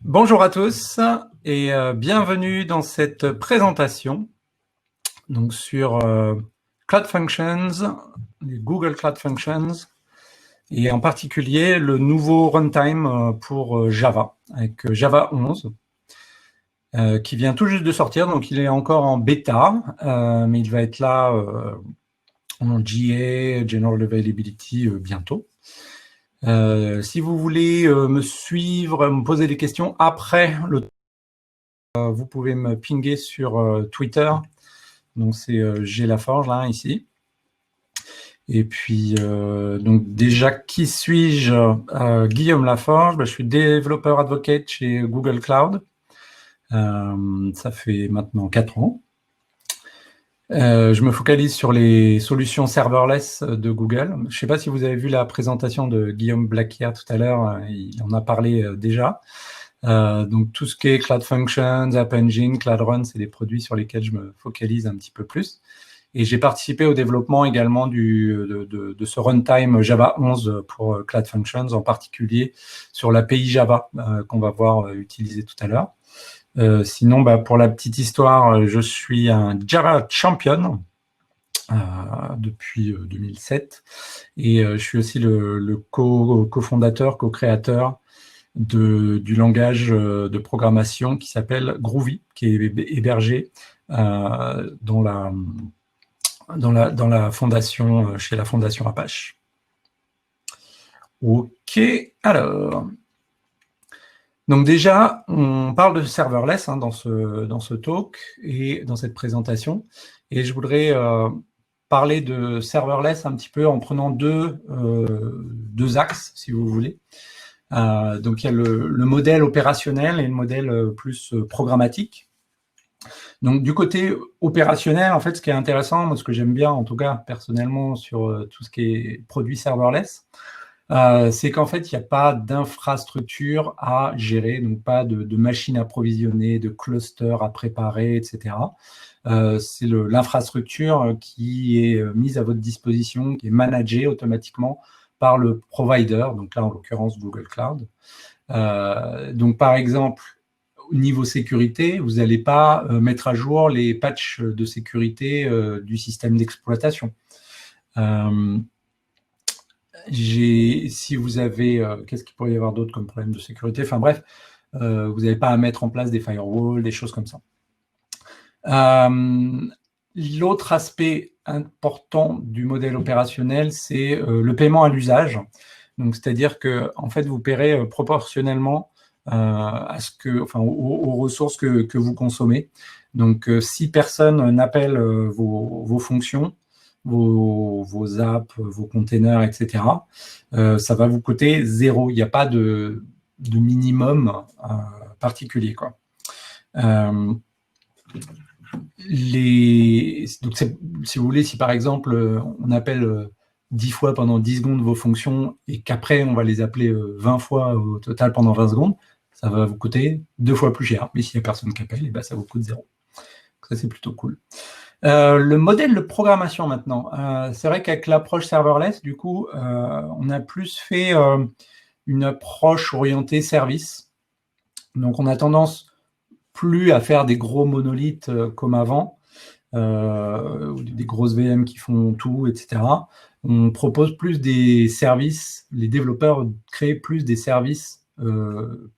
Bonjour à tous et bienvenue dans cette présentation donc sur Cloud Functions, les Google Cloud Functions et en particulier le nouveau runtime pour Java avec Java 11 qui vient tout juste de sortir, donc il est encore en bêta, mais il va être là en GA, General Availability bientôt. Si vous voulez me suivre, me poser des questions après vous pouvez me pinguer sur Twitter. Donc c'est G Laforge là ici. Et puis donc déjà qui suis-je? Guillaume Laforge. Je suis développeur advocate chez Google Cloud. Ça fait maintenant 4 ans. Je me focalise sur les solutions serverless de Google. Je ne sais pas si vous avez vu la présentation de Guillaume Blaquier tout à l'heure, il en a parlé déjà. Donc tout ce qui est Cloud Functions, App Engine, Cloud Run, c'est des produits sur lesquels je me focalise un petit peu plus. Et j'ai participé au développement également de ce runtime Java 11 pour Cloud Functions, en particulier sur l'API Java qu'on va voir utiliser tout à l'heure. Sinon, pour la petite histoire, je suis un Java Champion depuis 2007 et je suis aussi le cofondateur, co-créateur du langage de programmation qui s'appelle Groovy, qui est hébergé dans la fondation, chez la fondation Apache. Ok, alors. Donc déjà, on parle de serverless dans ce talk et dans cette présentation. Et je voudrais parler de serverless un petit peu en prenant deux axes, si vous voulez. Donc il y a le modèle opérationnel et le modèle plus programmatique. Donc du côté opérationnel, en fait, ce qui est intéressant, moi, ce que j'aime bien, en tout cas personnellement, sur tout ce qui est produit serverless, c'est qu'en fait, il n'y a pas d'infrastructure à gérer, donc pas de machines à provisionner, de clusters à préparer, etc. C'est l'infrastructure qui est mise à votre disposition, qui est managée automatiquement par le provider, donc là, en l'occurrence, Google Cloud. Donc, par exemple, au niveau sécurité, vous n'allez pas mettre à jour les patchs de sécurité du système d'exploitation. Si vous avez, qu'est-ce qu'il pourrait y avoir d'autre comme problème de sécurité? Enfin bref, vous n'avez pas à mettre en place des firewalls, des choses comme ça. L'autre aspect important du modèle opérationnel, c'est le paiement à l'usage. Donc, c'est-à-dire que, en fait, vous paierez proportionnellement aux ressources que vous consommez. Donc, si personne n'appelle vos fonctions, vos apps, vos containers, etc., ça va vous coûter 0. Il n'y a pas de minimum particulier, quoi. Donc si vous voulez, si par exemple, on appelle 10 fois pendant 10 secondes vos fonctions et qu'après, on va les appeler 20 fois au total pendant 20 secondes, ça va vous coûter 2 fois plus cher. Mais s'il n'y a personne qui appelle, ça vous coûte 0. Donc ça, c'est plutôt cool. Le modèle de programmation maintenant. C'est vrai qu'avec l'approche serverless, du coup, on a plus fait une approche orientée service. Donc, on a tendance plus à faire des gros monolithes comme avant, des grosses VM qui font tout, etc. On propose plus des services, les développeurs créent plus des services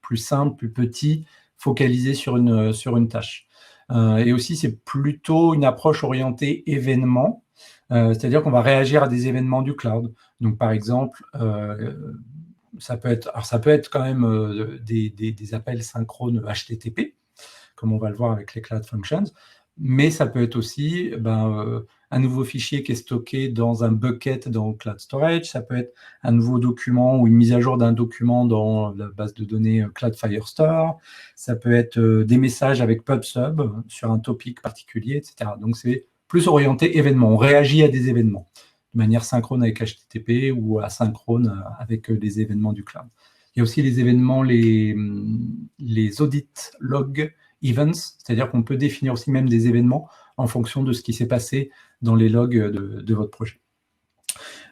plus simples, plus petits, focalisés sur une tâche. Et aussi, c'est plutôt une approche orientée événement, c'est-à-dire qu'on va réagir à des événements du cloud. Donc, par exemple, ça peut être quand même des appels synchrones HTTP, comme on va le voir avec les Cloud Functions, mais ça peut être aussi un nouveau fichier qui est stocké dans un bucket dans Cloud Storage, ça peut être un nouveau document ou une mise à jour d'un document dans la base de données Cloud Firestore, ça peut être des messages avec PubSub sur un topic particulier, etc. Donc c'est plus orienté événement, on réagit à des événements de manière synchrone avec HTTP ou asynchrone avec les événements du cloud. Il y a aussi les événements, les audit logs, events, c'est-à-dire qu'on peut définir aussi même des événements en fonction de ce qui s'est passé dans les logs de votre projet.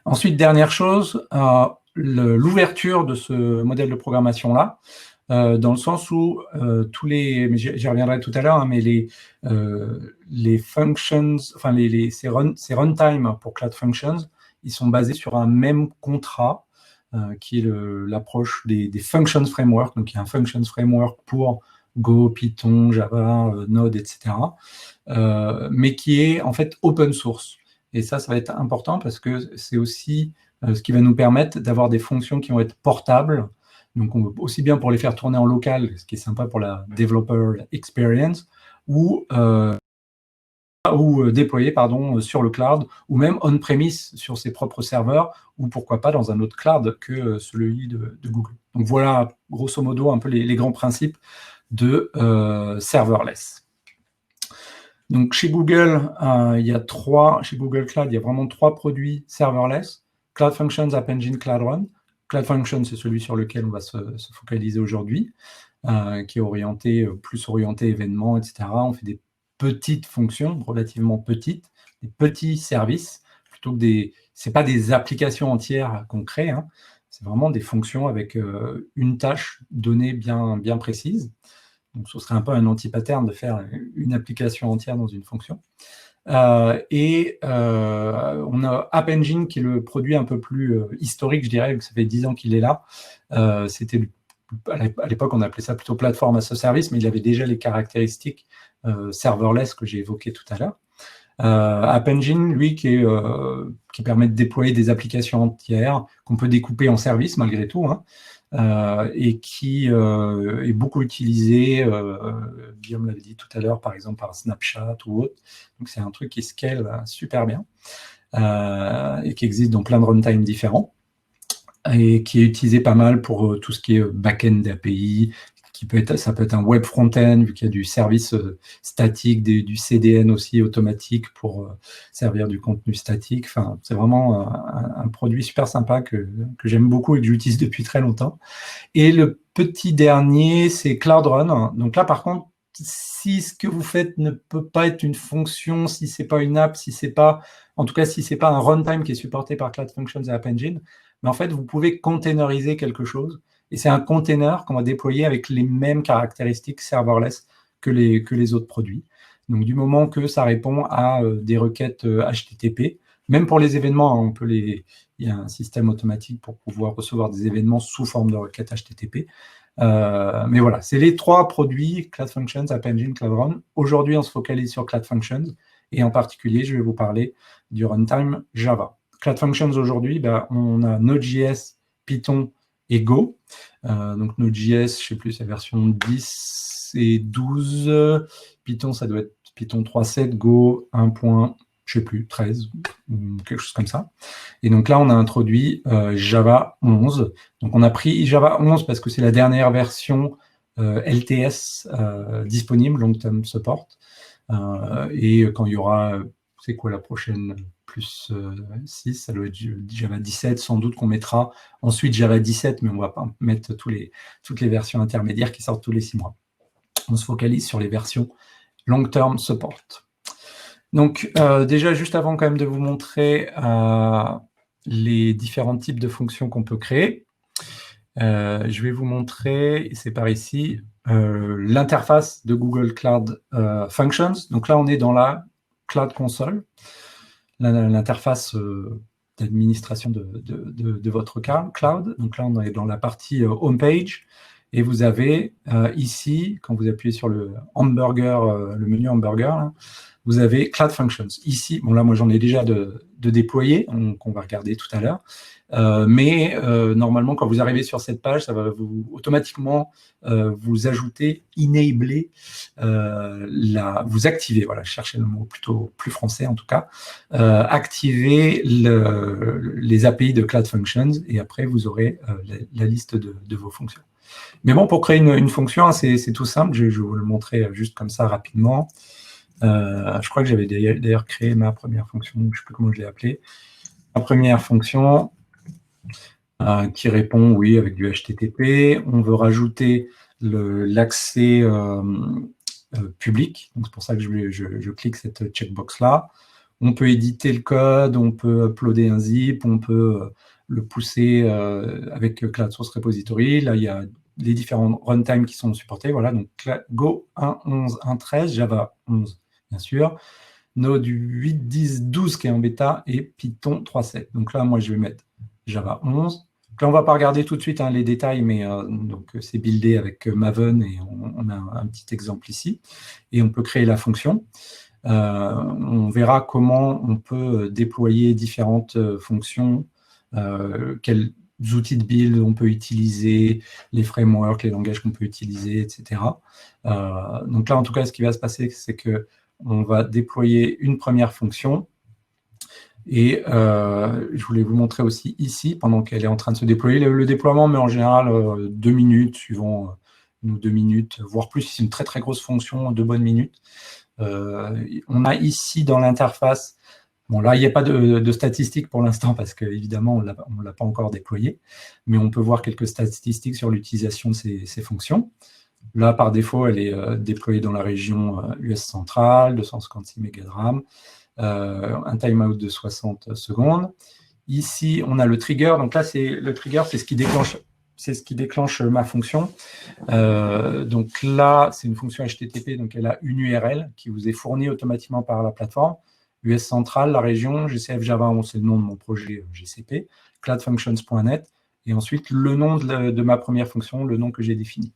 Ensuite, dernière chose, l'ouverture de ce modèle de programmation-là, dans le sens où tous les, mais j'y reviendrai tout à l'heure, hein, mais les functions, enfin ces runtime pour Cloud Functions, ils sont basés sur un même contrat qui est l'approche des Functions Framework. Donc il y a un Functions Framework pour Go, Python, Java, Node, etc. Mais qui est en fait open source. Et ça va être important parce que c'est aussi ce qui va nous permettre d'avoir des fonctions qui vont être portables. Donc, aussi bien pour les faire tourner en local, ce qui est sympa pour la developer experience, ou déployer sur le cloud, ou même on-premise sur ses propres serveurs, ou pourquoi pas dans un autre cloud que celui de Google. Donc voilà, grosso modo, un peu les grands principes de serverless. Donc chez Google, chez Google Cloud, il y a vraiment 3 produits serverless: Cloud Functions, App Engine, Cloud Run. Cloud Functions, c'est celui sur lequel on va se focaliser aujourd'hui, qui est plus orienté événements, etc. On fait des petites fonctions, relativement petites, des petits services, plutôt que c'est pas des applications entières qu'on crée, hein. C'est vraiment des fonctions avec une tâche donnée bien précise. Donc, ce serait un peu un anti-pattern de faire une application entière dans une fonction. On a App Engine qui est le produit un peu plus historique, je dirais, ça fait 10 ans qu'il est là. À l'époque, on appelait ça plutôt plateforme as a service, mais il avait déjà les caractéristiques serverless que j'ai évoquées tout à l'heure. App Engine, lui, qui permet de déployer des applications entières qu'on peut découper en services malgré tout, hein, et qui est beaucoup utilisé, Guillaume l'avait dit tout à l'heure, par exemple par Snapchat ou autre. Donc c'est un truc qui scale super bien et qui existe dans plein de runtime différents et qui est utilisé pas mal pour tout ce qui est back-end d'API. Ça peut être un web front-end, vu qu'il y a du service statique, du CDN aussi automatique pour servir du contenu statique. Enfin, c'est vraiment un produit super sympa que j'aime beaucoup et que j'utilise depuis très longtemps. Et le petit dernier, c'est Cloud Run. Donc là, par contre, si ce que vous faites ne peut pas être une fonction, si c'est pas une app, en tout cas, si c'est pas un runtime qui est supporté par Cloud Functions et App Engine, mais en fait, vous pouvez containeriser quelque chose. Et c'est un container qu'on va déployer avec les mêmes caractéristiques serverless que les autres produits. Donc, du moment que ça répond à des requêtes HTTP, même pour les événements, hein, il y a un système automatique pour pouvoir recevoir des événements sous forme de requêtes HTTP. Mais voilà, c'est les 3 produits, Cloud Functions, App Engine, Cloud Run. Aujourd'hui, on se focalise sur Cloud Functions, et en particulier, je vais vous parler du runtime Java. Cloud Functions, aujourd'hui, on a Node.js, Python et Go. Donc Node.js, je ne sais plus, c'est la version 10 et 12. Python, ça doit être Python 3.7, Go 1. Je ne sais plus, 13, quelque chose comme ça. Et donc là, on a introduit Java 11. Donc on a pris Java 11 parce que c'est la dernière version LTS disponible, Long Term Support. Et quand il y aura, c'est quoi la prochaine plus 6, ça doit être Java 17, sans doute qu'on mettra ensuite Java 17, mais on ne va pas mettre toutes les versions intermédiaires qui sortent tous les 6 mois. On se focalise sur les versions Long Term Support. Donc, déjà, juste avant quand même de vous montrer les différents types de fonctions qu'on peut créer, je vais vous montrer, et c'est par ici, l'interface de Google Cloud Functions. Donc là, on est dans la Cloud Console, l'interface d'administration de votre cloud. Donc là, on est dans la partie Home Page. Et vous avez ici, quand vous appuyez sur le hamburger, le menu hamburger, là, vous avez Cloud Functions. Ici, bon là, moi, j'en ai déjà de déployer, qu'on va regarder tout à l'heure. Mais normalement, quand vous arrivez sur cette page, ça va automatiquement vous ajouter, enabler, vous activer, voilà, je cherchais le mot plutôt plus français en tout cas, activer les API de Cloud Functions, et après vous aurez la liste de vos fonctions. Mais bon, pour créer une fonction, hein, c'est tout simple, je vais vous le montrer juste comme ça rapidement. Je crois que j'avais d'ailleurs créé ma première fonction, je ne sais plus comment je l'ai appelée. Ma première fonction qui répond, oui, avec du HTTP. On veut rajouter l'accès public. Donc, c'est pour ça que je clique cette checkbox-là. On peut éditer le code, on peut uploader un zip, on peut le pousser avec Cloud Source Repository. Là, il y a les différents runtimes qui sont supportés. Voilà, donc Go 1.11, 1.13, Java 11, bien sûr, Node 8, 10, 12 qui est en bêta, et Python 3.7. Donc là, moi, je vais mettre Java 11. Donc là, on ne va pas regarder tout de suite les détails, mais c'est buildé avec Maven, et on a un petit exemple ici. Et on peut créer la fonction. On verra comment on peut déployer différentes fonctions, quels outils de build on peut utiliser, les frameworks, les langages qu'on peut utiliser, etc. Donc là, en tout cas, ce qui va se passer, c'est qu'on va déployer une première fonction. Et je voulais vous montrer aussi ici, pendant qu'elle est en train de se déployer, le déploiement, mais en général 2 minutes, suivant 1 ou 2 minutes, voire plus, si c'est une très très grosse fonction, 2 bonnes minutes. On a ici dans l'interface, bon là il n'y a pas de statistiques pour l'instant parce qu'évidemment on ne l'a pas encore déployé, mais on peut voir quelques statistiques sur l'utilisation de ces fonctions. Là par défaut elle est déployée dans la région US centrale, 256 MB de RAM, un timeout de 60 secondes. Ici on a le trigger, donc là le trigger c'est ce qui déclenche ma fonction. Donc là, c'est une fonction HTTP, donc elle a une URL qui vous est fournie automatiquement par la plateforme. US Central, la région, GCF Java 11, c'est le nom de mon projet GCP, cloudfunctions.net, et ensuite le nom de ma première fonction, le nom que j'ai défini.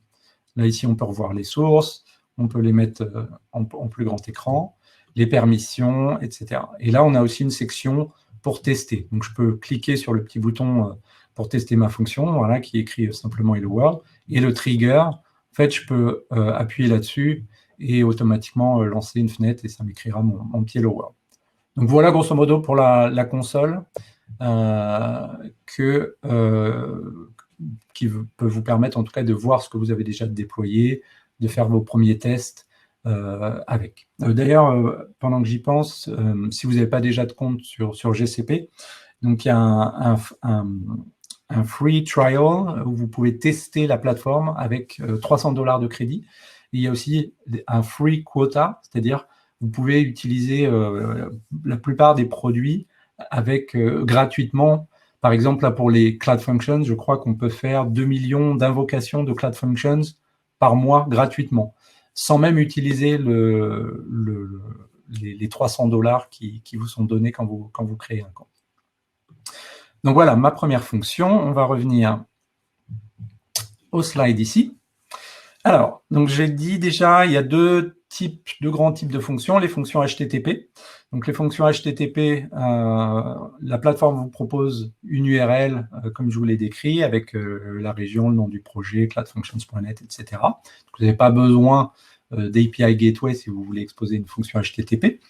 Là, ici, on peut revoir les sources, on peut les mettre en plus grand écran, les permissions, etc. Et là, on a aussi une section pour tester. Donc, je peux cliquer sur le petit bouton pour tester ma fonction, voilà, qui écrit simplement Hello World. Et le trigger, en fait, je peux appuyer là-dessus et automatiquement lancer une fenêtre et ça m'écrira mon petit Hello World. Donc voilà, grosso modo, pour la console qui peut vous permettre, en tout cas, de voir ce que vous avez déjà déployé, de faire vos premiers tests avec. D'ailleurs, pendant que j'y pense, si vous n'avez pas déjà de compte sur GCP, donc il y a un free trial où vous pouvez tester la plateforme avec $300 de crédit. Et il y a aussi un free quota, c'est-à-dire vous pouvez utiliser la plupart des produits avec gratuitement. Par exemple, là, pour les Cloud Functions, je crois qu'on peut faire 2 millions d'invocations de Cloud Functions par mois gratuitement, sans même utiliser les $300 qui vous sont donnés quand vous créez un compte. Donc voilà, ma première fonction. On va revenir au slide ici. Alors, donc j'ai dit déjà, il y a deux grands types de fonctions, les fonctions HTTP. Donc les fonctions HTTP, la plateforme vous propose une URL, comme je vous l'ai décrit, avec la région, le nom du projet, cloudfunctions.net, etc. Donc, vous n'avez pas besoin d'API Gateway si vous voulez exposer une fonction HTTP.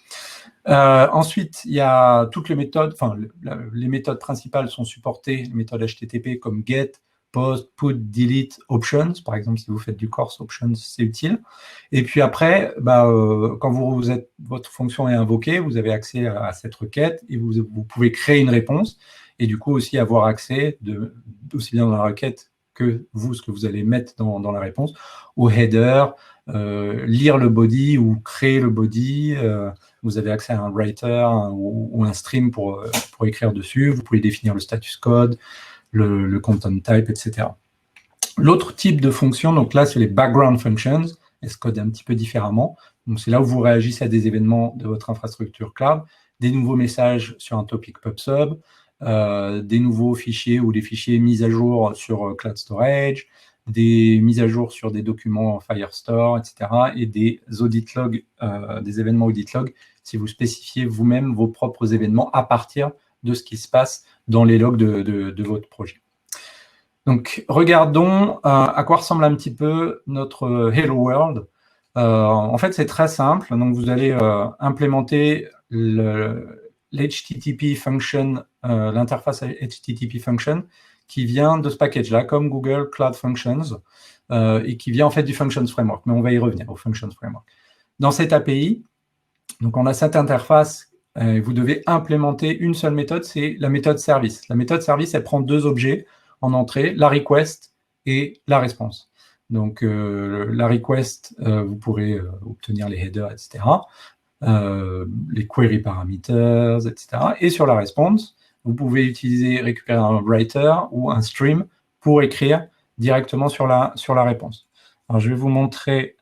Ensuite, il y a toutes les méthodes, enfin, les méthodes principales sont supportées, les méthodes HTTP comme GET, POST, PUT, DELETE, OPTIONS. Par exemple, si vous faites du CORS, OPTIONS, c'est utile. Et puis après, quand votre fonction est invoquée, vous avez accès à cette requête et vous pouvez créer une réponse et du coup aussi avoir accès, aussi bien dans la requête que ce que vous allez mettre dans la réponse, au header, lire le body ou créer le body. Vous avez accès à un writer ou un stream pour écrire dessus. Vous pouvez définir le status code, le content type, etc. L'autre type de fonction, donc là, c'est les background functions. Elles se codent un petit peu différemment. Donc, c'est là où vous réagissez à des événements de votre infrastructure cloud, des nouveaux messages sur un topic PubSub, des nouveaux fichiers ou des fichiers mis à jour sur Cloud Storage, des mises à jour sur des documents Firestore, etc. et des audit logs, des événements audit log, si vous spécifiez vous-même vos propres événements à partir de ce qui se passe dans les logs de votre projet. Donc, regardons à quoi ressemble un petit peu notre Hello World. En fait, c'est très simple. Donc, vous allez implémenter l'HTTP function, l'interface HTTP function, qui vient de ce package-là, comme Google Cloud Functions, et qui vient en fait du Functions Framework. Mais on va y revenir au Functions Framework. Dans cette API, donc on a cette interface. Vous devez implémenter une seule méthode, c'est la méthode service. La méthode service, elle prend deux objets en entrée, la request et la response. Donc, la request, vous pourrez obtenir les headers, etc., les query parameters, etc. Et sur la response, vous pouvez récupérer un writer ou un stream pour écrire directement sur la réponse. Alors, je vais vous montrer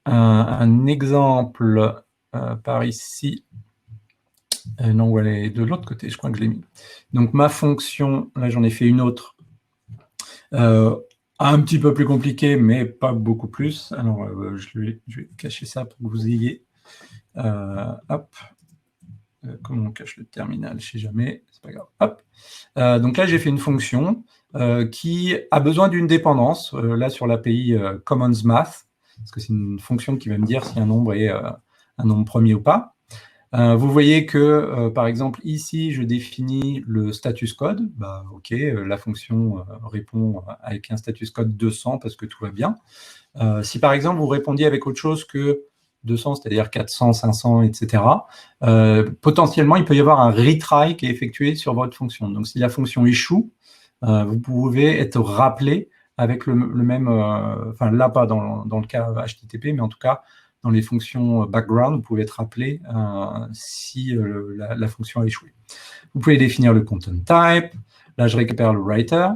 un exemple par ici. Non, où elle est de l'autre côté, je crois que je l'ai mis. Donc, ma fonction, là, j'en ai fait une autre, un petit peu plus compliquée, mais pas beaucoup plus. Alors, je vais cacher ça pour que vous ayez... hop. Comment on cache le terminal? Je ne sais jamais, c'est pas grave. Hop. Donc là, j'ai fait une fonction qui a besoin d'une dépendance, là, sur l'API Commons Math, parce que c'est une fonction qui va me dire si un nombre est un nombre premier ou pas. Vous voyez que, par exemple, ici, je définis le status code. Bah, OK, la fonction répond avec un status code 200 parce que tout va bien. Si, par exemple, vous répondiez avec autre chose que 200, c'est-à-dire 400, 500, etc., potentiellement, il peut y avoir un retry qui est effectué sur votre fonction. Donc, si la fonction échoue, vous pouvez être rappelé avec le même... enfin, là, pas dans le cas HTTP, mais en tout cas, dans les fonctions background, vous pouvez être rappelé si la fonction a échoué. Vous pouvez définir le content type. Là, je récupère le writer.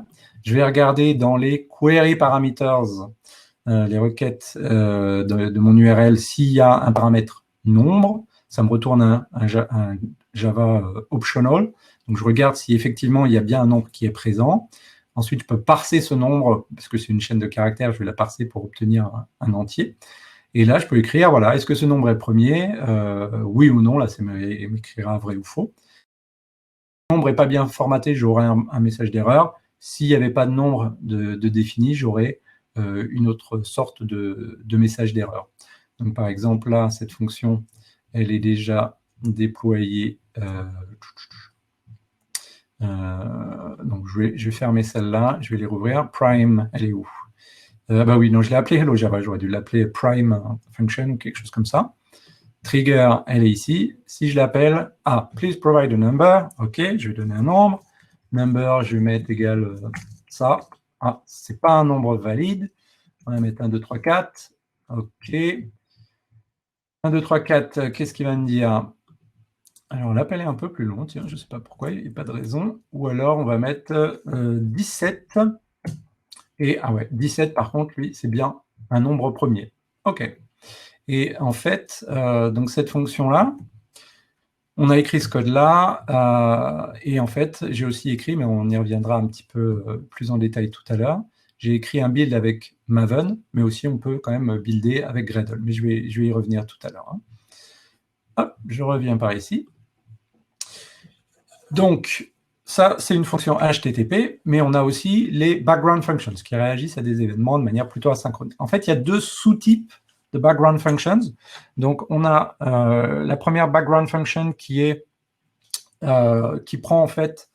Je vais regarder dans les query parameters, les requêtes de mon URL, s'il y a un paramètre nombre. Ça me retourne un Java optional. Donc, je regarde si effectivement, il y a bien un nombre qui est présent. Ensuite, je peux parser ce nombre, parce que c'est une chaîne de caractères, je vais la parser pour obtenir un entier. Et là, je peux écrire, voilà, est-ce que ce nombre est premier? Oui ou non, là, ça m'écrira vrai ou faux. Si le nombre n'est pas bien formaté, j'aurai un message d'erreur. S'il n'y avait pas de nombre de défini, j'aurai une autre sorte de message d'erreur. Donc, par exemple, là, cette fonction, elle est déjà déployée. Donc, je vais fermer celle-là, je vais les rouvrir. Prime, elle est où? Bah oui, non, je l'ai appelé Hello Java, j'aurais dû l'appeler Prime Function ou quelque chose comme ça. Trigger, elle est ici. Si je l'appelle, please provide a number. OK, je vais donner un nombre. Number, je vais mettre égal ça. C'est pas un nombre valide. On va mettre 1, 2, 3, 4. OK. 1, 2, 3, 4, qu'est-ce qu'il va me dire? Alors, l'appel est un peu plus long, tiens, je ne sais pas pourquoi, il n'y a pas de raison. Ou alors, on va mettre 17. Et, 17, par contre, lui, c'est bien un nombre premier. OK. Et en fait, donc cette fonction-là, on a écrit ce code-là, et en fait, j'ai aussi écrit, mais on y reviendra un petit peu plus en détail tout à l'heure, j'ai écrit un build avec Maven, mais aussi on peut quand même builder avec Gradle, mais je vais y revenir tout à l'heure. Hop, je reviens par ici. Donc, ça, c'est une fonction HTTP, mais on a aussi les background functions qui réagissent à des événements de manière plutôt asynchrone. En fait, il y a deux sous-types de background functions. Donc, on a la première background function qui prend en fait,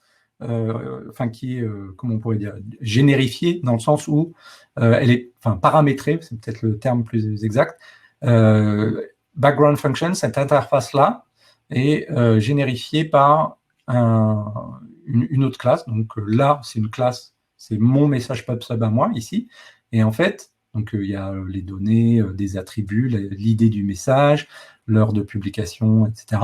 qui est, comment on pourrait dire, générifiée dans le sens où elle est, paramétrée, c'est peut-être le terme plus exact. Background function, cette interface-là est générifiée par une autre classe. Donc là, c'est une classe, c'est mon message PubSub à moi, ici. Et en fait, donc il y a les données, des attributs, l'idée du message, l'heure de publication, etc.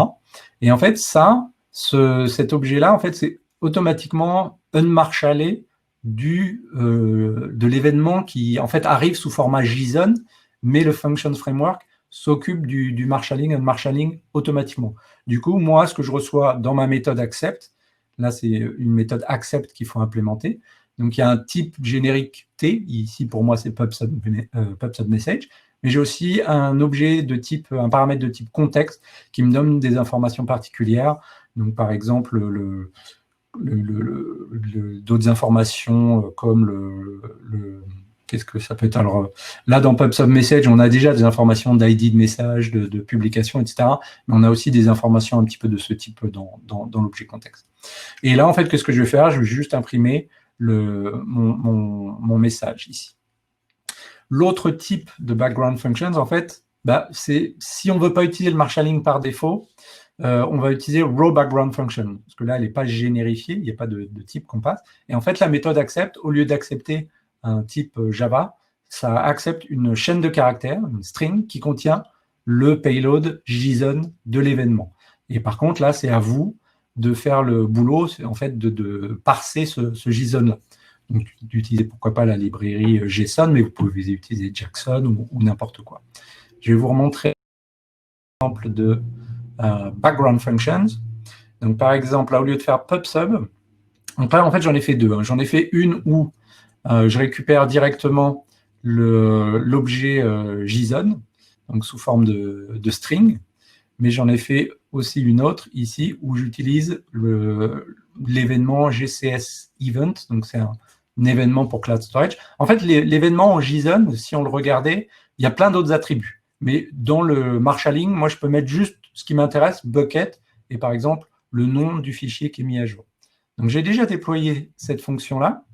Et en fait, cet objet-là, en fait, c'est automatiquement unmarshallé de l'événement qui, en fait, arrive sous format JSON, mais le Functions Framework s'occupe du marshalling, unmarshalling automatiquement. Du coup, moi, ce que je reçois dans ma méthode accept, là, c'est une méthode accept qu'il faut implémenter. Donc, il y a un type générique T. Ici, pour moi, c'est PubSub message. Mais j'ai aussi un objet de type, un paramètre de type contexte qui me donne des informations particulières. Donc, par exemple, d'autres informations comme qu'est-ce que ça peut être? Alors là, dans PubSub Message, on a déjà des informations d'ID de message, de publication, etc. Mais on a aussi des informations un petit peu de ce type dans l'objet contexte. Et là, en fait, qu'est-ce que je vais faire? Je vais juste imprimer mon message ici. L'autre type de background functions, en fait, c'est si on ne veut pas utiliser le marshalling par défaut, on va utiliser raw background function, parce que là, elle n'est pas générifiée, il n'y a pas de type qu'on passe. Et en fait, la méthode accept, au lieu d'accepter un type Java, ça accepte une chaîne de caractères, une string, qui contient le payload JSON de l'événement. Et par contre, là, c'est à vous de faire le boulot, en fait, de parser ce JSON-là. Donc, d'utiliser pourquoi pas la librairie JSON, mais vous pouvez utiliser Jackson ou n'importe quoi. Je vais vous remontrer un exemple de background functions. Donc, par exemple, là, au lieu de faire pub/sub, donc là, en fait, j'en ai fait deux. J'en ai fait une où je récupère directement l'objet JSON, donc sous forme de string, mais j'en ai fait aussi une autre ici où j'utilise l'événement GCS Event, donc c'est un événement pour Cloud Storage. En fait, l'événement en JSON, si on le regardait, il y a plein d'autres attributs. Mais dans le marshalling, moi, je peux mettre juste ce qui m'intéresse, bucket, et par exemple, le nom du fichier qui est mis à jour. Donc, j'ai déjà déployé cette fonction-là.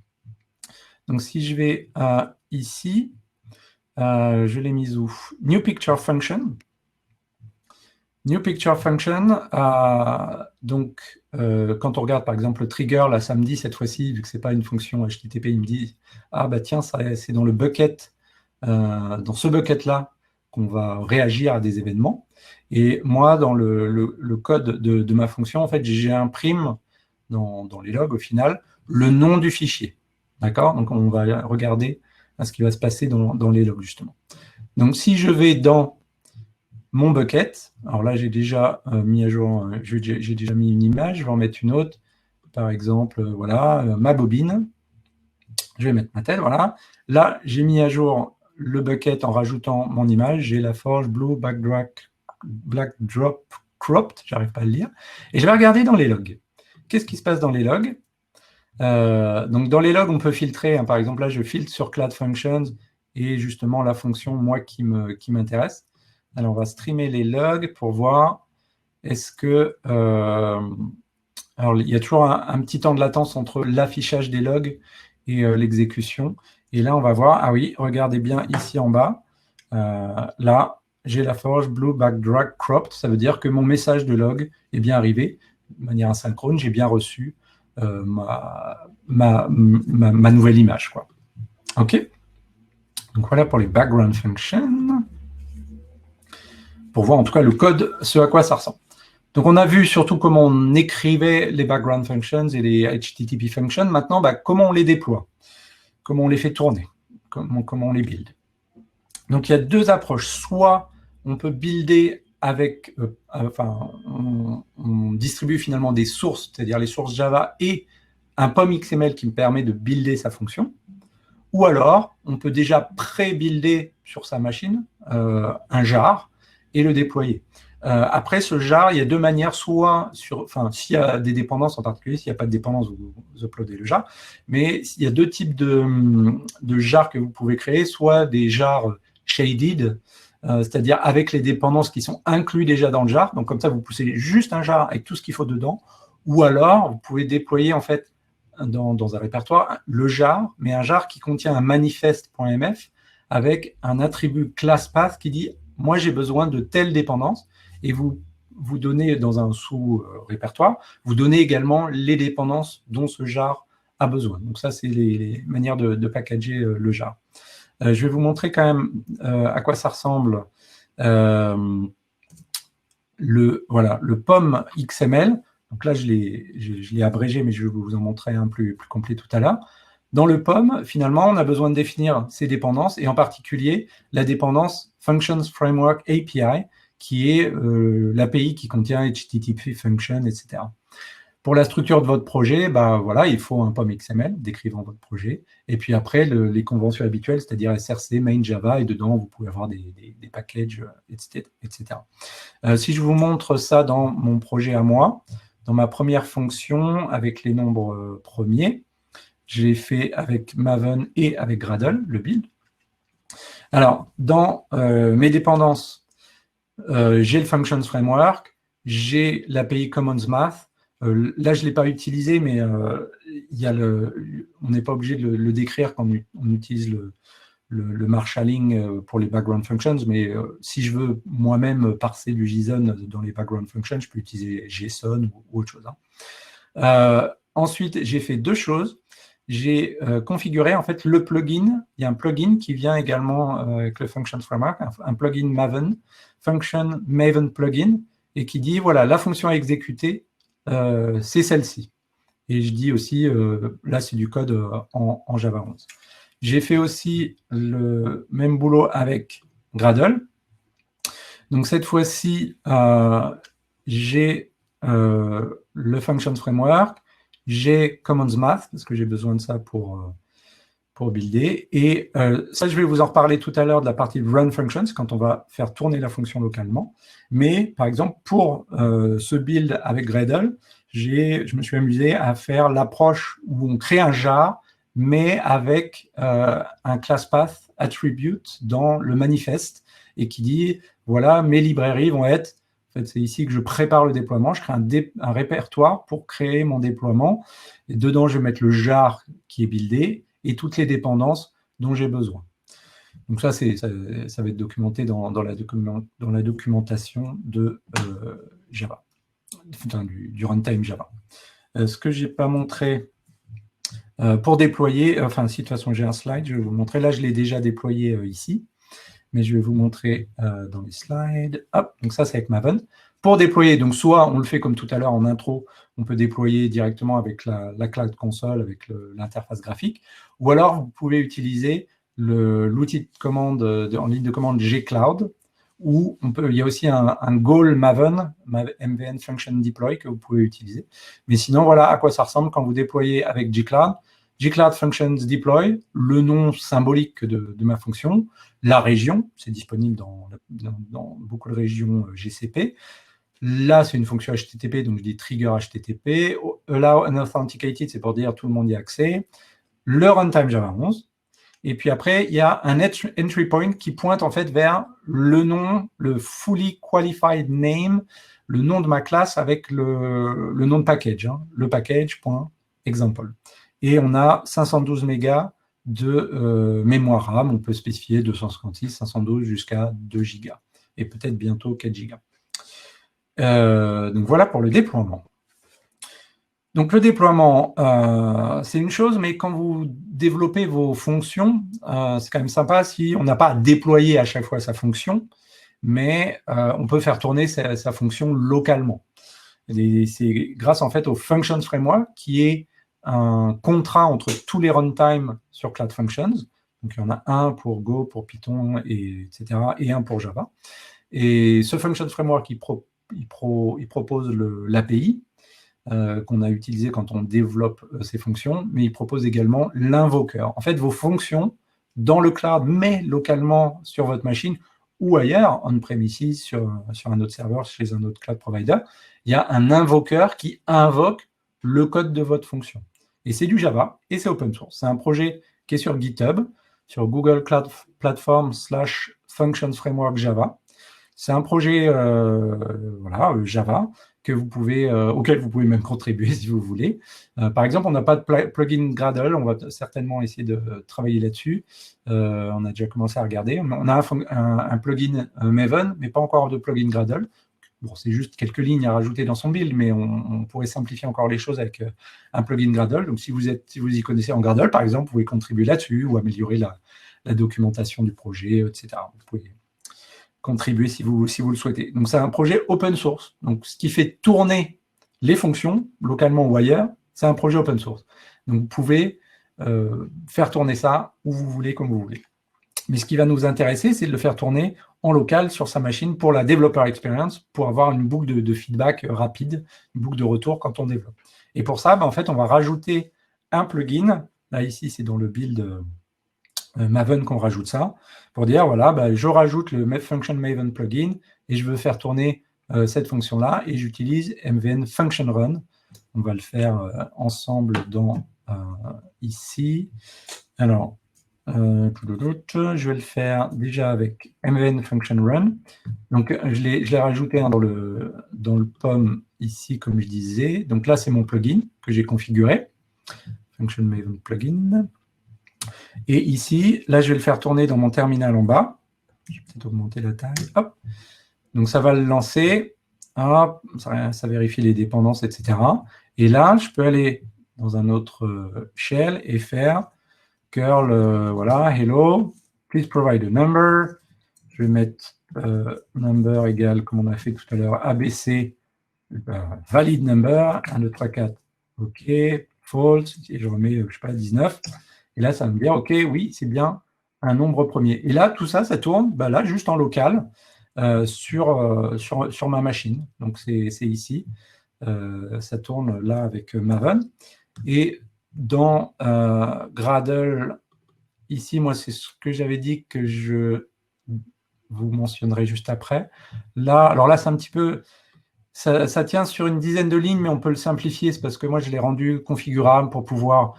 Donc, si je vais ici, je l'ai mise où? New Picture Function. New Picture Function, donc quand on regarde par exemple le trigger, là ça me dit cette fois-ci, vu que ce n'est pas une fonction HTTP, il me dit ah bah tiens, c'est dans le bucket, dans ce bucket-là qu'on va réagir à des événements. Et moi, dans le code de ma fonction, en fait, j'imprime dans les logs au final le nom du fichier. D'accord? Donc on va regarder ce qui va se passer dans les logs justement. Donc si je vais dans mon bucket, alors là j'ai déjà mis à jour, j'ai déjà mis une image, je vais en mettre une autre, par exemple, voilà, ma bobine, je vais mettre ma tête, voilà. Là j'ai mis à jour le bucket en rajoutant mon image, j'ai la forge blue backdrop cropped, j'arrive pas à le lire, et je vais regarder dans les logs. Qu'est-ce qui se passe dans les logs? Donc dans les logs on peut filtrer, hein, par exemple là je filtre sur Cloud Functions et justement la fonction moi qui m'intéresse. Alors, on va streamer les logs pour voir est-ce que... alors, il y a toujours un petit temps de latence entre l'affichage des logs et l'exécution. Et là, on va voir, ah oui, regardez bien ici en bas. Là, j'ai la forge blue backdrop cropped. Ça veut dire que mon message de log est bien arrivé de manière asynchrone. J'ai bien reçu ma nouvelle image, quoi. OK? Donc, voilà pour les background functions. Pour voir en tout cas le code, ce à quoi ça ressemble. Donc on a vu surtout comment on écrivait les background functions et les HTTP functions. Maintenant, comment on les déploie, comment on les fait tourner, comment on les build. Donc il y a deux approches. Soit on peut builder avec, on distribue finalement des sources, c'est-à-dire les sources Java et un POM XML qui me permet de builder sa fonction. Ou alors, on peut déjà pré-builder sur sa machine un jar et le déployer. Après, ce jar, il y a deux manières, soit s'il y a des dépendances en particulier, s'il n'y a pas de dépendance, vous uploadez le jar, mais il y a deux types de jars que vous pouvez créer, soit des jars shaded, c'est-à-dire avec les dépendances qui sont incluses déjà dans le jar, donc comme ça, vous poussez juste un jar avec tout ce qu'il faut dedans, ou alors, vous pouvez déployer en fait dans un répertoire le jar, mais un jar qui contient un manifest.mf avec un attribut class path qui dit « moi j'ai besoin de telle dépendance » et vous donnez dans un sous-répertoire, vous donnez également les dépendances dont ce jar a besoin. Donc ça, c'est les manières de packager le jar. Je vais vous montrer quand même à quoi ça ressemble le POM XML. Donc là, je l'ai abrégé, mais je vais vous en montrer un plus complet tout à l'heure. Dans le POM, finalement, on a besoin de définir ces dépendances, et en particulier la dépendance Functions Framework API, qui est l'API qui contient HTTP Function, etc. Pour la structure de votre projet, voilà, il faut un POM XML décrivant votre projet, et puis après, les conventions habituelles, c'est-à-dire SRC, main Java, et dedans, vous pouvez avoir des packages, etc. Si je vous montre ça dans mon projet à moi, dans ma première fonction, avec les nombres premiers, je l'ai fait avec Maven et avec Gradle, le build. Alors, dans mes dépendances, j'ai le Functions Framework, j'ai l'API Commons Math. Là, je ne l'ai pas utilisé, mais on n'est pas obligé de le décrire quand on utilise le marshalling pour les background functions, mais si je veux moi-même parser du JSON dans les background functions, je peux utiliser JSON ou autre chose. Ensuite, j'ai fait deux choses. J'ai configuré en fait le plugin. Il y a un plugin qui vient également avec le Functions Framework, un plugin Maven, Function Maven Plugin, et qui dit, voilà, la fonction à exécuter, c'est celle-ci. et je dis aussi, là, c'est du code en Java 11. J'ai fait aussi le même boulot avec Gradle. Donc, cette fois-ci, j'ai le Functions Framework, j'ai Commons Math, parce que j'ai besoin de ça pour builder. Et ça, je vais vous en reparler tout à l'heure de la partie Run Functions, quand on va faire tourner la fonction localement. Mais, par exemple, pour ce build avec Gradle, je me suis amusé à faire l'approche où on crée un jar, mais avec un class path attribute dans le manifeste, et qui dit, voilà, mes librairies vont être... En fait, c'est ici que je prépare le déploiement. Je crée un répertoire pour créer mon déploiement. Et dedans, je vais mettre le jar qui est buildé et toutes les dépendances dont j'ai besoin. Donc ça va être documenté dans la documentation de Java, enfin, du runtime Java. Ce que je n'ai pas montré pour déployer, enfin si de toute façon j'ai un slide, je vais vous montrer. Là, je l'ai déjà déployé ici, mais je vais vous montrer dans les slides. Hop, donc ça, c'est avec Maven. Pour déployer, donc soit on le fait comme tout à l'heure en intro, on peut déployer directement avec la Cloud Console, avec l'interface graphique, ou alors vous pouvez utiliser l'outil de commande en ligne de commande gcloud, où il y a aussi un goal Maven, MVN Function Deploy, que vous pouvez utiliser. Mais sinon, voilà à quoi ça ressemble quand vous déployez avec gcloud. gcloud Functions Deploy, le nom symbolique de ma fonction, la région, c'est disponible dans beaucoup de régions GCP. Là, c'est une fonction HTTP, donc je dis trigger HTTP. Allow unauthenticated, c'est pour dire tout le monde y a accès. Le runtime Java 11. Et puis après, il y a un entry point qui pointe en fait vers le nom, le fully qualified name, le nom de ma classe avec le nom de package, le package.example. Et on a 512 mégas de mémoire RAM. On peut spécifier 256, 512 jusqu'à 2 gigas. Et peut-être bientôt 4 gigas. Donc voilà pour le déploiement. Donc le déploiement, c'est une chose, mais quand vous développez vos fonctions, c'est quand même sympa si on n'a pas à déployer à chaque fois sa fonction, mais on peut faire tourner sa fonction localement. C'est grâce en fait au Functions Framework, qui est un contrat entre tous les runtime sur Cloud Functions. Donc il y en a un pour Go, pour Python, etc., et un pour Java. Et ce Functions Framework, il propose l'API qu'on a utilisé quand on développe ces fonctions, mais il propose également l'invoqueur. En fait, vos fonctions dans le cloud, mais localement sur votre machine ou ailleurs, on-premises, sur un autre serveur, chez un autre cloud provider, il y a un invoqueur qui invoque le code de votre fonction. Et c'est du Java, et c'est open source. C'est un projet qui est sur GitHub, sur Google Cloud Platform /Functions Framework Java. C'est un projet Java auquel vous pouvez même contribuer si vous voulez. Par exemple, on n'a pas de plugin Gradle, on va certainement essayer de travailler là-dessus. On a déjà commencé à regarder. On a un plugin Maven, mais pas encore de plugin Gradle. Bon, c'est juste quelques lignes à rajouter dans son build, mais on pourrait simplifier encore les choses avec un plugin Gradle. Donc, si vous y connaissez en Gradle, par exemple, vous pouvez contribuer là-dessus ou améliorer la documentation du projet, etc. Vous pouvez contribuer si vous le souhaitez. Donc, c'est un projet open source. Donc, ce qui fait tourner les fonctions, localement ou ailleurs, c'est un projet open source. Donc, vous pouvez faire tourner ça où vous voulez, comme vous voulez. Mais ce qui va nous intéresser, c'est de le faire tourner en local sur sa machine pour la developer experience, pour avoir une boucle de feedback rapide, une boucle de retour quand on développe. Et pour ça, en fait, on va rajouter un plugin. Là, ici, c'est dans le build Maven qu'on rajoute ça, pour dire, voilà, je rajoute le Function Maven plugin et je veux faire tourner cette fonction-là et j'utilise MVN Function Run. On va le faire ensemble ici. Alors, je vais le faire déjà avec MVN Function Run. Donc, je l'ai rajouté dans le POM ici, comme je disais. Donc là, c'est mon plugin que j'ai configuré. Function Maven plugin. Et ici, là, je vais le faire tourner dans mon terminal en bas. Je vais peut-être augmenter la taille. Hop. Donc, ça va le lancer. Hop. Ça vérifie les dépendances, etc. Et là, je peux aller dans un autre shell et faire curl, hello, please provide a number. Je vais mettre number égale, comme on a fait tout à l'heure, ABC, valid number, 1, 2, 3, 4, OK, false, et je remets, je ne sais pas, 19. Et là, ça va me dire, OK, oui, c'est bien un nombre premier. Et là, tout ça, ça tourne, bah, là, juste en local, sur ma machine. Donc, c'est ici. Ça tourne là avec Maven. Et dans Gradle, ici, moi, c'est ce que j'avais dit que je vous mentionnerai juste après. Là, alors là, c'est un petit peu... Ça tient sur une dizaine de lignes, mais on peut le simplifier. C'est parce que moi, je l'ai rendu configurable pour pouvoir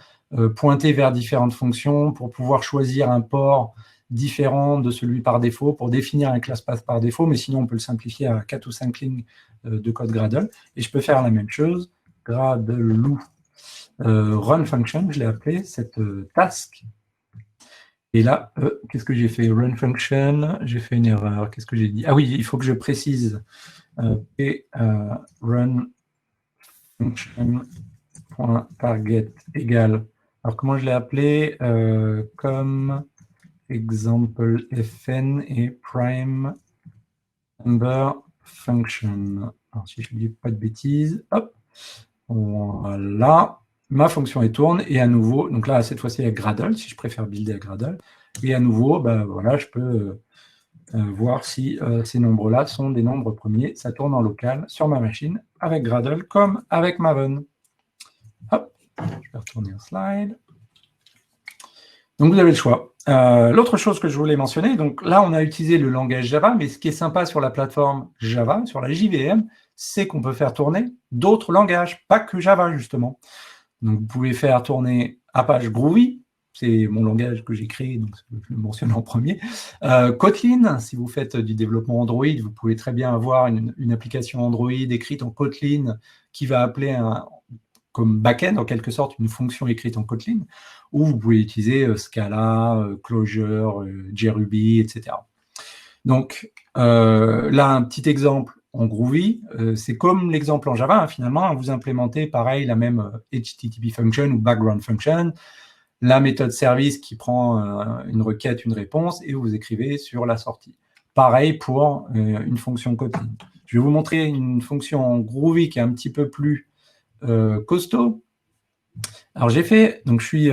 pointer vers différentes fonctions, pour pouvoir choisir un port différent de celui par défaut, pour définir un class path par défaut. Mais sinon, on peut le simplifier à 4 ou 5 lignes de code Gradle. Et je peux faire la même chose. Gradle run function, je l'ai appelé, cette task. Et là, qu'est-ce que j'ai fait? Run function, j'ai fait une erreur. Qu'est-ce que j'ai dit? Ah oui, il faut que je précise run function.target égale. Alors, comment je l'ai appelé? Comme example fn et prime number function. Alors, si je ne dis pas de bêtises, hop, voilà. Ma fonction elle tourne et à nouveau, donc là, cette fois-ci avec Gradle, si je préfère builder à Gradle, et à nouveau, ben, voilà, je peux voir si ces nombres-là sont des nombres premiers. Ça tourne en local sur ma machine avec Gradle comme avec Maven. Hop, je vais retourner au slide. Donc vous avez le choix. L'autre chose que je voulais mentionner, donc là on a utilisé le langage Java, mais ce qui est sympa sur la plateforme Java, sur la JVM, c'est qu'on peut faire tourner d'autres langages, pas que Java justement. Donc vous pouvez faire tourner Apache Groovy, c'est mon langage que j'ai créé, donc je le mentionne en premier. Kotlin, si vous faites du développement Android, vous pouvez très bien avoir une application Android écrite en Kotlin qui va appeler comme backend, en quelque sorte, une fonction écrite en Kotlin, ou vous pouvez utiliser Scala, Clojure, JRuby, etc. Donc là, un petit exemple en Groovy, c'est comme l'exemple en Java, finalement, vous implémentez pareil la même HTTP function ou background function, la méthode service qui prend une requête, une réponse, et vous écrivez sur la sortie. Pareil pour une fonction Kotlin. Je vais vous montrer une fonction en Groovy qui est un petit peu plus costaud. Alors j'ai fait, donc je suis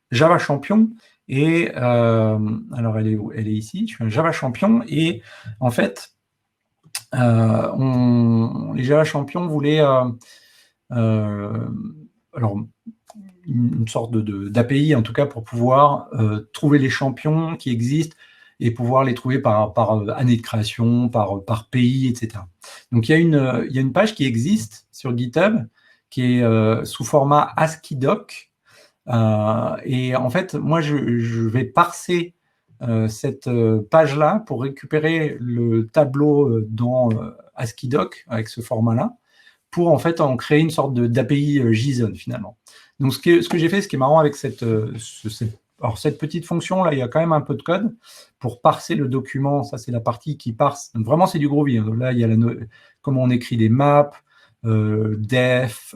Java champion, et alors elle est où? Elle est ici, je suis un Java champion, et en fait, les Java champions voulaient alors une sorte d'API, en tout cas, pour pouvoir trouver les champions qui existent et pouvoir les trouver par année de création, par pays, etc. Donc, il y a une page qui existe sur GitHub qui est sous format ASCII doc. Et en fait, moi, je vais parser cette page-là pour récupérer le tableau dans ASCII doc avec ce format-là, pour en fait en créer une sorte d'API JSON finalement. Donc ce que j'ai fait, ce qui est marrant avec cette petite fonction là, il y a quand même un peu de code pour parser le document. Ça c'est la partie qui parse. Donc vraiment c'est du Groovy. Donc là il y a comment on écrit les maps, def,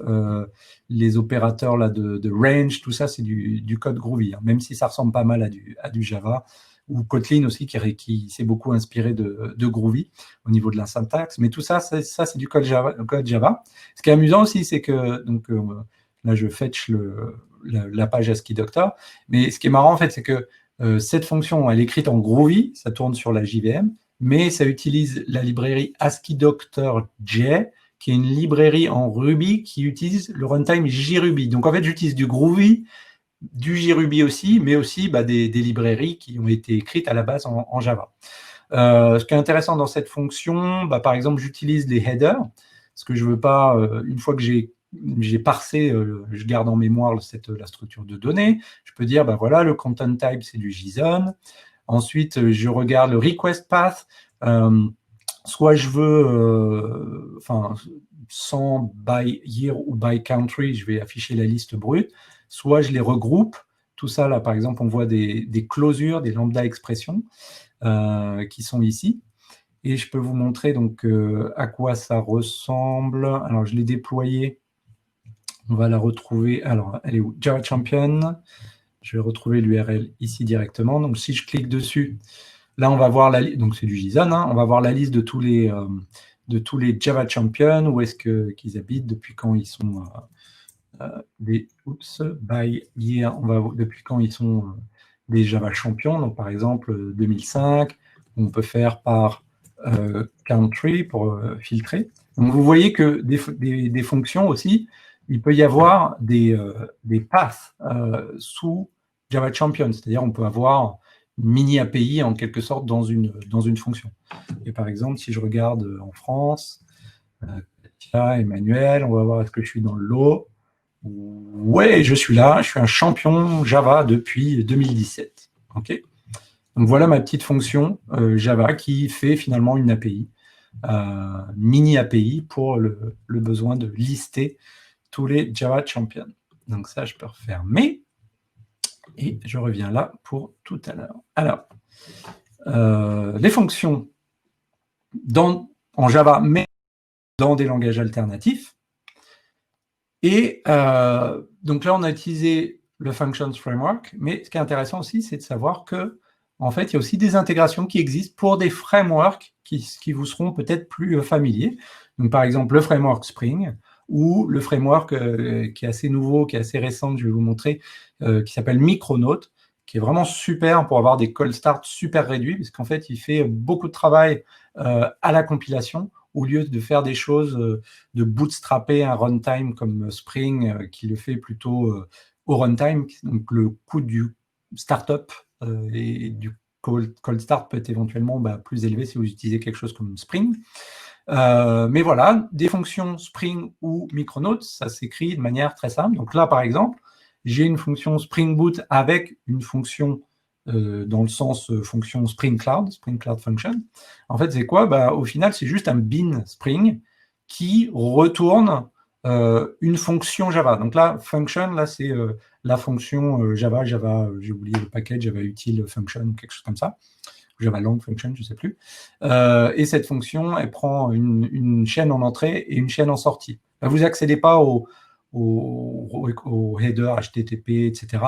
les opérateurs là de range, tout ça c'est du code Groovy, hein, même si ça ressemble pas mal à du Java. Ou Kotlin aussi, qui s'est beaucoup inspiré de Groovy au niveau de la syntaxe. Mais tout ça, c'est du code Java. Ce qui est amusant aussi, c'est que, donc, là, je fetch la page ASCII Doctor. Mais ce qui est marrant, en fait, c'est que cette fonction, elle est écrite en Groovy, ça tourne sur la JVM, mais ça utilise la librairie ASCII Doctor J, qui est une librairie en Ruby qui utilise le runtime JRuby. Donc, en fait, j'utilise du Groovy, du JRuby aussi, mais aussi des librairies qui ont été écrites à la base en Java. Ce qui est intéressant dans cette fonction, par exemple, j'utilise les headers, parce que je ne veux pas, une fois que j'ai parsé, je garde en mémoire la structure de données, je peux dire, voilà, le content type, c'est du JSON. Ensuite, je regarde le request path. Soit je veux, sans by year ou by country, je vais afficher la liste brute, soit je les regroupe. Tout ça, là, par exemple, on voit des closures, des lambda expressions qui sont ici. Et je peux vous montrer donc à quoi ça ressemble. Alors, je l'ai déployé. On va la retrouver. Alors, elle est où? Java Champion. Je vais retrouver l'URL ici directement. Donc, si je clique dessus, là, on va voir la liste. Donc, c'est du JSON. Hein. On va voir la liste de tous les Java Champions, où est-ce qu'ils habitent, depuis quand ils sont by year, on va voir depuis quand ils sont des Java champions. Donc, par exemple, 2005, on peut faire par country pour filtrer. Donc, vous voyez que des fonctions aussi, il peut y avoir des paths sous Java Champion, c'est-à-dire on peut avoir une mini API en quelque sorte dans une fonction. Et par exemple, si je regarde en France, Emmanuel, on va voir est-ce que je suis dans le lot. Ouais, je suis là, je suis un champion Java depuis 2017. Ok. Donc voilà ma petite fonction Java qui fait finalement une API, mini API pour le besoin de lister tous les Java Champions. Donc ça, je peux refermer. Et je reviens là pour tout à l'heure. Alors, les fonctions en Java, mais dans des langages alternatifs. Et donc là, on a utilisé le Functions Framework, mais ce qui est intéressant aussi, c'est de savoir que, en fait, il y a aussi des intégrations qui existent pour des frameworks qui vous seront peut-être plus familiers. Donc, par exemple, le framework Spring, ou le framework qui est assez nouveau, qui est assez récent, je vais vous montrer, qui s'appelle Micronaut, qui est vraiment super pour avoir des cold start super réduits, parce qu'en fait, il fait beaucoup de travail à la compilation, au lieu de faire des choses, de bootstrapper un runtime comme Spring, qui le fait plutôt au runtime. Donc, le coût du startup et du cold start peut être éventuellement plus élevé si vous utilisez quelque chose comme Spring. Mais voilà, des fonctions Spring ou Micronaut, ça s'écrit de manière très simple. Donc là, par exemple, j'ai une fonction Spring Boot avec une fonction dans le sens fonction Spring Cloud Function. En fait, c'est quoi? Au final, c'est juste un bin Spring qui retourne une fonction Java. Donc là, function, là, c'est la fonction Java, j'ai oublié le package, Java util function, quelque chose comme ça. Java long function, je ne sais plus. Et cette fonction, elle prend une chaîne en entrée et une chaîne en sortie. Là, vous n'accédez pas au header HTTP, etc.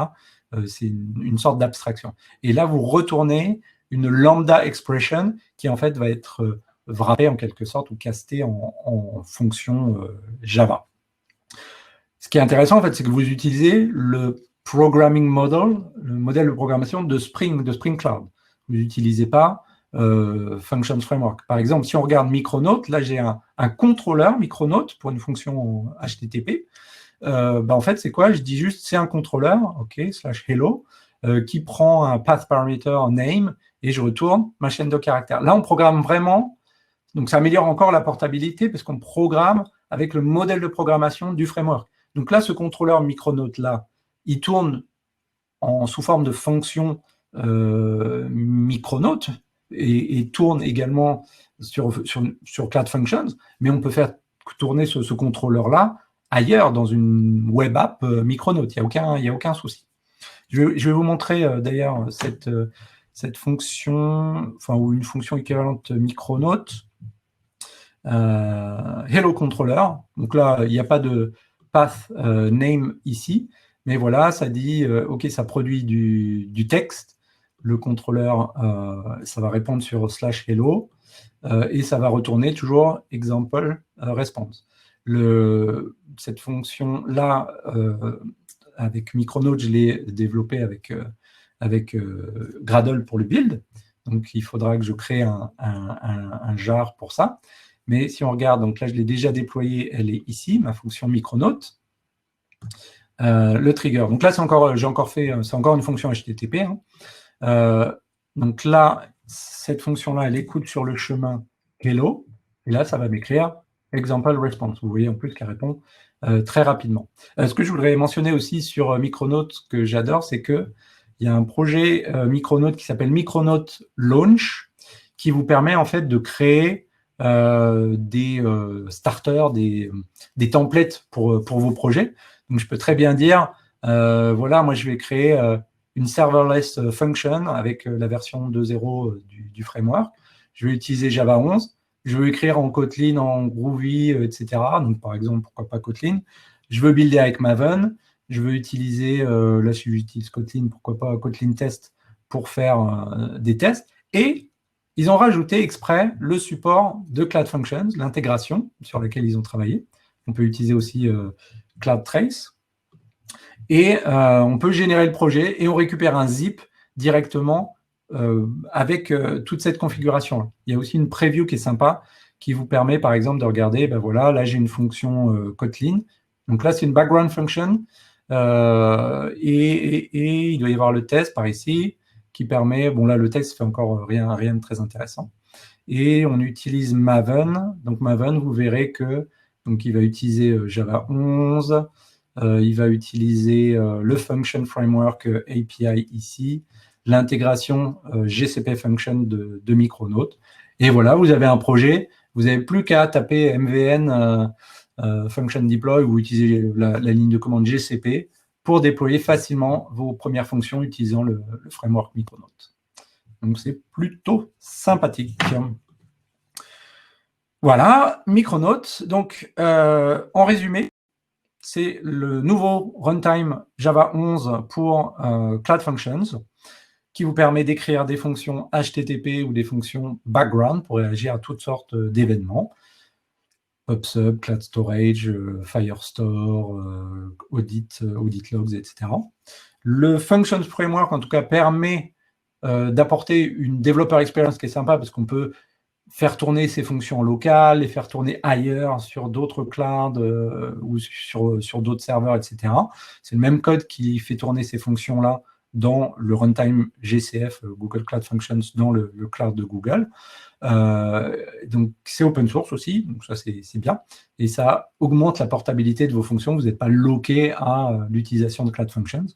C'est une sorte d'abstraction. Et là, vous retournez une lambda expression qui, en fait, va être wrappée en quelque sorte ou castée en fonction Java. Ce qui est intéressant, en fait, c'est que vous utilisez le programming model, le modèle de programmation de Spring Cloud. Vous n'utilisez pas Functions Framework. Par exemple, si on regarde Micronaut, là j'ai un contrôleur Micronaut pour une fonction HTTP. En fait, c'est quoi? Je dis juste c'est un contrôleur, ok, /hello, qui prend un path parameter name et je retourne ma chaîne de caractères. Là, on programme vraiment, donc ça améliore encore la portabilité parce qu'on programme avec le modèle de programmation du framework. Donc là, ce contrôleur Micronaut là, il tourne sous forme de fonction Micronaut et tourne également sur Cloud Functions, mais on peut faire tourner ce contrôleur-là ailleurs dans une web app Micronaut. Il n'y a aucun souci. Je vais vous montrer d'ailleurs cette fonction, ou une fonction équivalente Micronaut. Hello Controller. Donc là, il n'y a pas de path name ici, mais voilà, ça dit, OK, ça produit du texte. Le contrôleur, ça va répondre sur /hello et ça va retourner toujours example response. Cette fonction-là, avec Micronaut, je l'ai développée avec Gradle pour le build. Donc, il faudra que je crée un jar pour ça. Mais si on regarde, donc là, je l'ai déjà déployée, elle est ici, ma fonction Micronaut. Le trigger. Donc là, c'est encore une fonction HTTP. Donc là, cette fonction-là, elle écoute sur le chemin hello, et là, ça va m'écrire example response. Vous voyez en plus qu'elle répond très rapidement. Ce que je voudrais mentionner aussi sur Micronaut, que j'adore, c'est qu'il y a un projet Micronaut qui s'appelle Micronaut Launch, qui vous permet en fait de créer des starters, des templates pour vos projets. Donc, je peux très bien dire, voilà, moi, je vais créer une serverless function avec la version 2.0 du framework. Je vais utiliser Java 11. Je veux écrire en Kotlin, en Groovy, etc. Donc, par exemple, pourquoi pas Kotlin. Je veux builder avec Maven. Je veux utiliser, là, si j'utilise Kotlin, pourquoi pas Kotlin Test pour faire des tests. Et ils ont rajouté exprès le support de Cloud Functions, l'intégration sur laquelle ils ont travaillé. On peut utiliser aussi Cloud Trace Et on peut générer le projet et on récupère un zip directement avec toute cette configuration. Il y a aussi une preview qui est sympa, qui vous permet par exemple de regarder, ben voilà, là j'ai une fonction Kotlin. Donc là c'est une background function et il doit y avoir le test par ici qui permet, bon là le texte fait encore rien de très intéressant. Et on utilise Maven. Donc Maven, vous verrez que donc il va utiliser Java 11, il va utiliser le Function Framework API ici, l'intégration GCP Function de Micronaut. Et voilà, vous avez un projet, vous n'avez plus qu'à taper MVN Function Deploy ou utiliser la ligne de commande GCP pour déployer facilement vos premières fonctions utilisant le framework Micronaut. Donc c'est plutôt sympathique. Voilà, Micronaut. Donc en résumé, c'est le nouveau runtime Java 11 pour Cloud Functions qui vous permet d'écrire des fonctions HTTP ou des fonctions background pour réagir à toutes sortes d'événements. PubSub, Cloud Storage, Firestore, Audit Logs, etc. Le Functions Framework, en tout cas, permet d'apporter une developer experience qui est sympa parce qu'on peut faire tourner ces fonctions locales, les faire tourner ailleurs sur d'autres clouds ou sur d'autres serveurs, etc. C'est le même code qui fait tourner ces fonctions-là dans le runtime GCF, Google Cloud Functions, dans le cloud de Google. Donc c'est open source aussi, donc ça c'est bien. Et ça augmente la portabilité de vos fonctions, vous n'êtes pas loqué à l'utilisation de Cloud Functions.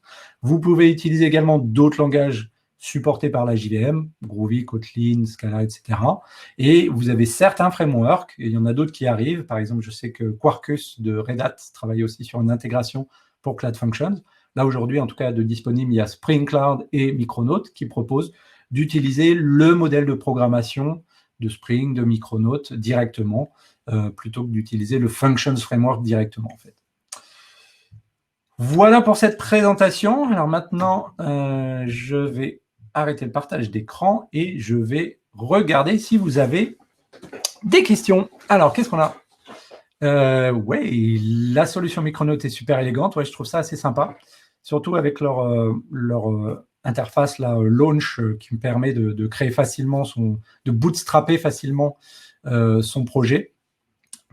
Vous pouvez utiliser également d'autres langages supportés par la JVM, Groovy, Kotlin, Scala, etc. Et vous avez certains frameworks, et il y en a d'autres qui arrivent. Par exemple, je sais que Quarkus de Red Hat travaille aussi sur une intégration pour Cloud Functions. Là, aujourd'hui, en tout cas, de disponible, il y a Spring Cloud et Micronaut qui proposent d'utiliser le modèle de programmation de Spring, de Micronaut directement, plutôt que d'utiliser le Functions Framework directement, en fait. Voilà pour cette présentation. Alors maintenant, je vais arrêter le partage d'écran et je vais regarder si vous avez des questions. Alors, qu'est-ce qu'on a ouais, la solution Micronaut est super élégante. Ouais, je trouve ça assez sympa. Surtout avec leur interface là, launch qui me permet de créer facilement de bootstrapper facilement son projet.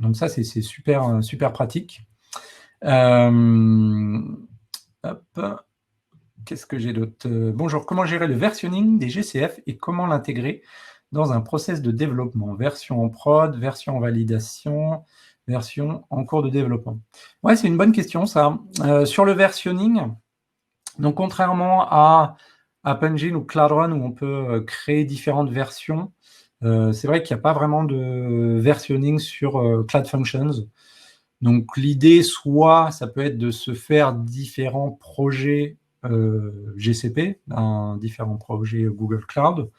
Donc ça, c'est super, super pratique. Qu'est-ce que j'ai d'autre? Bonjour, comment gérer le versionning des GCF et comment l'intégrer dans un process de développement? Version en prod, version en validation, version en cours de développement. Ouais, c'est une bonne question, ça. Sur le versionning, donc contrairement à App Engine ou Cloud Run où on peut créer différentes versions, c'est vrai qu'il n'y a pas vraiment de versionning sur Cloud Functions. Donc l'idée, soit ça peut être de se faire différents projets GCP, différents projets Google Cloud,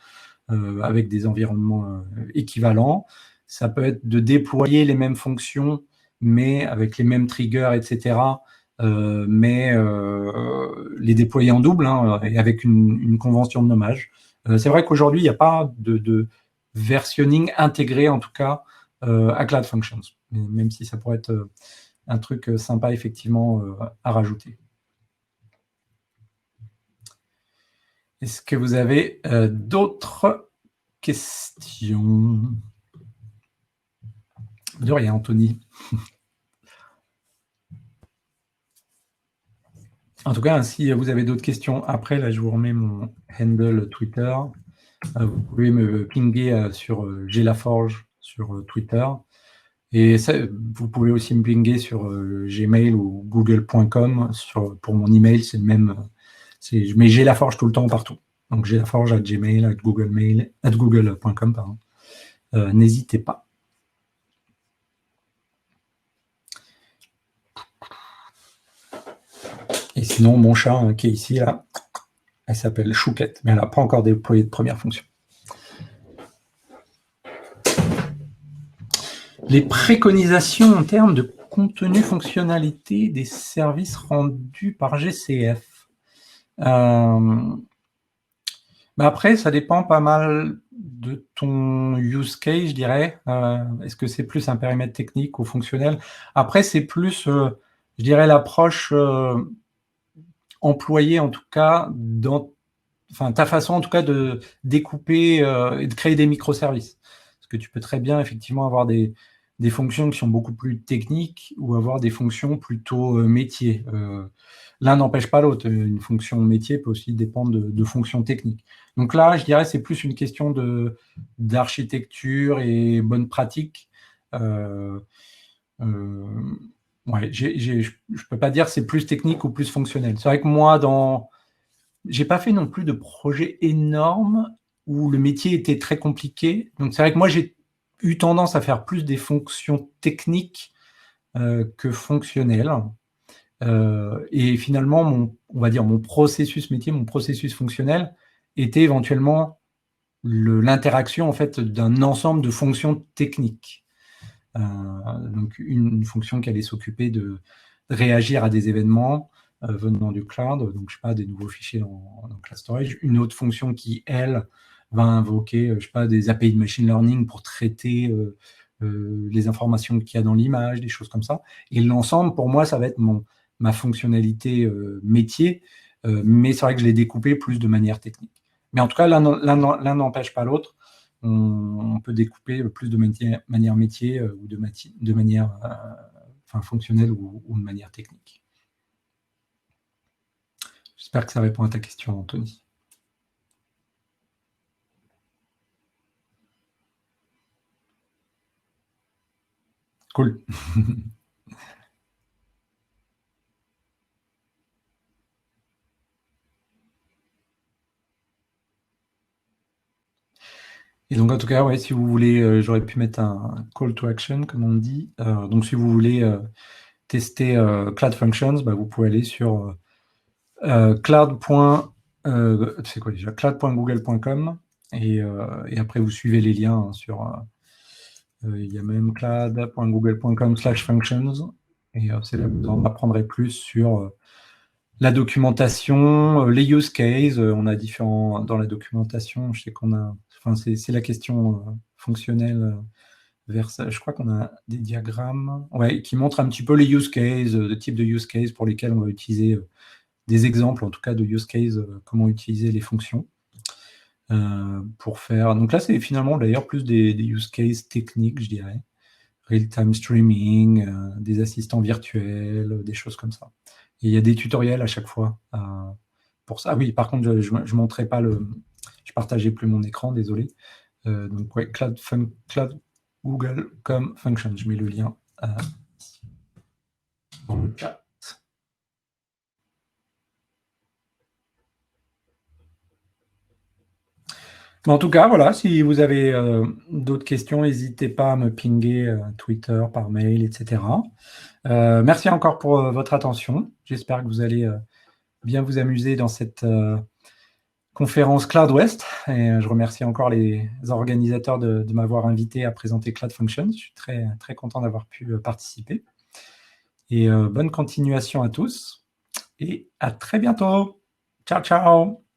avec des environnements équivalents. Ça peut être de déployer les mêmes fonctions, mais avec les mêmes triggers, etc., mais les déployer en double, et avec une convention de nommage. C'est vrai qu'aujourd'hui, il n'y a pas de versionning intégré, en tout cas, à Cloud Functions, même si ça pourrait être un truc sympa, effectivement, à rajouter. Est-ce que vous avez d'autres questions? De rien, Anthony. En tout cas, si vous avez d'autres questions après, là, je vous remets mon handle Twitter. Vous pouvez me pinguer sur GLaforge sur Twitter. Et ça, vous pouvez aussi me pinguer sur Gmail ou google.com. Pour mon email, c'est le même. Je mets GLaforge tout le temps, partout. Donc GLaforge à Gmail, à google.com, pardon. N'hésitez pas. Et sinon, mon chat qui est ici, là, elle s'appelle Chouquette, mais elle n'a pas encore déployé de première fonction. Les préconisations en termes de contenu fonctionnalité des services rendus par GCF. Après, ça dépend pas mal de ton use case, je dirais. Est-ce que c'est plus un périmètre technique ou fonctionnel? Après, c'est plus, je dirais, l'approche employer en tout cas dans ta façon en tout cas de découper et de créer des microservices. Parce que tu peux très bien effectivement avoir des fonctions qui sont beaucoup plus techniques ou avoir des fonctions plutôt métiers. L'un n'empêche pas l'autre. Une fonction métier peut aussi dépendre de fonctions techniques. Donc là, je dirais c'est plus une question d'architecture et bonne pratique. Ouais, je peux pas dire c'est plus technique ou plus fonctionnel. C'est vrai que moi, j'ai pas fait non plus de projet énorme où le métier était très compliqué. Donc c'est vrai que moi, j'ai eu tendance à faire plus des fonctions techniques que fonctionnelles. Et finalement, on va dire mon processus métier, mon processus fonctionnel était éventuellement l'interaction en fait d'un ensemble de fonctions techniques. Donc une fonction qui allait s'occuper de réagir à des événements venant du cloud, donc je sais pas, des nouveaux fichiers dans Cloud Storage. Une autre fonction qui, elle, va invoquer, je sais pas, des API de machine learning pour traiter les informations qu'il y a dans l'image, des choses comme ça. Et l'ensemble, pour moi, ça va être ma fonctionnalité métier, mais c'est vrai que je l'ai découpé plus de manière technique. Mais en tout cas, l'un n'empêche pas l'autre. On peut découper plus de manière métier ou de manière fonctionnelle ou de manière technique. J'espère que ça répond à ta question, Anthony. Cool. Et donc, en tout cas, ouais, si vous voulez, j'aurais pu mettre un call to action, comme on dit. Donc, si vous voulez tester Cloud Functions, vous pouvez aller sur cloud.google.com et après, vous suivez les liens sur... il y a même cloud.google.com/functions et c'est là que vous en apprendrez plus sur la documentation, les use cases. On a différents dans la documentation. Je sais qu'on a, c'est la question fonctionnelle je crois qu'on a des diagrammes qui montrent un petit peu les use cases, le type de use case pour lesquels on va utiliser des exemples, en tout cas de use case, comment utiliser les fonctions. Pour faire... Donc là, c'est finalement d'ailleurs plus des use cases techniques, je dirais. Real-time streaming, des assistants virtuels, des choses comme ça. Et il y a des tutoriels à chaque fois pour ça. Ah oui, par contre, je montrais pas je partageais plus mon écran, désolé. Donc ouais, Cloud Google.com Function. Je mets le lien dans le chat. En tout cas, voilà, si vous avez d'autres questions, n'hésitez pas à me pinguer Twitter, par mail, etc. Merci encore pour votre attention. J'espère que vous allez bien vous amuser dans cette conférence Cloud West. Et je remercie encore les organisateurs de m'avoir invité à présenter Cloud Functions. Je suis très, très content d'avoir pu participer. Et bonne continuation à tous. Et à très bientôt. Ciao, ciao.